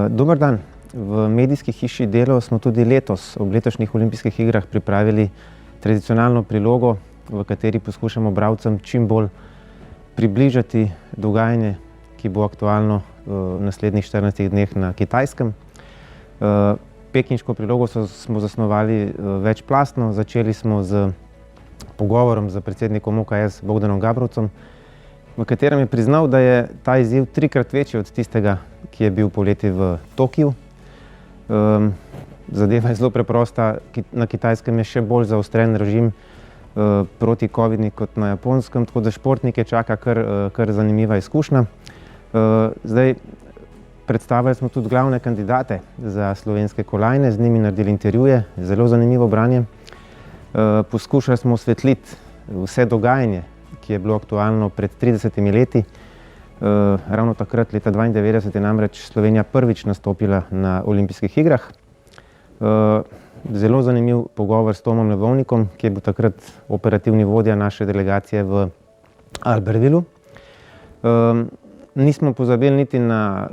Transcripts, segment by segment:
Dober dan. V medijski hiši Delo smo tudi letos ob letošnjih olimpijskih igrah pripravili tradicionalno prilogo, v kateri poskušamo bralcem čim bolj približati dogajanje, ki bo aktualno v naslednjih 14 dneh na Kitajskem. Pekinško prilogo smo zasnovali večplastno. Začeli smo z pogovorom z predsednikom UKS Bogdanom Gabrovcem, v katerem je priznal, da je ta izziv 3-krat večji od tistega, ki je bil poleti v Tokiu. Zadeva je zelo preprosta. Na Kitajskem je še bolj zaostren režim proti covidni kot na Japonskem, tako da športnike čaka kar zanimiva izkušnja. Zdaj, predstavili smo tudi glavne kandidate za slovenske kolajne, z njimi naredili intervjuje, zelo zanimivo branje. Poskušali smo osvetliti vse dogajanje, ki je bilo aktualno pred 30 leti. Ravno takrat, leta 1992, je namreč Slovenija prvič nastopila na olimpijskih igrah. Zelo zanimiv pogovor s Tomom Levovnikom, ki je bil takrat operativni vodja naše delegacije v Albertvillju. Nismo pozabili niti na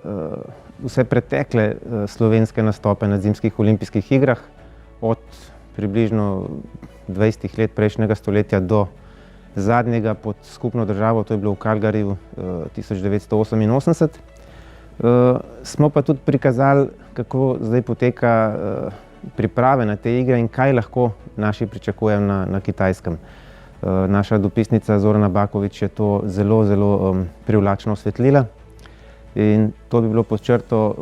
vse pretekle slovenske nastope na zimskih olimpijskih igrah, od približno 20 let prejšnjega stoletja do zadnjega pod skupno državo, to je bilo v Calgaryju 1988. Smo pa tudi prikazali, kako zdaj poteka priprave na te igre in kaj lahko naši pričakujejo na Kitajskem. Naša dopisnica Zorana Bakovič je to zelo privlačno osvetlila in to bi bilo pod črto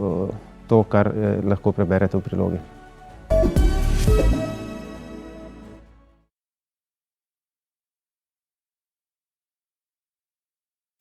to, kar lahko preberete v prilogi.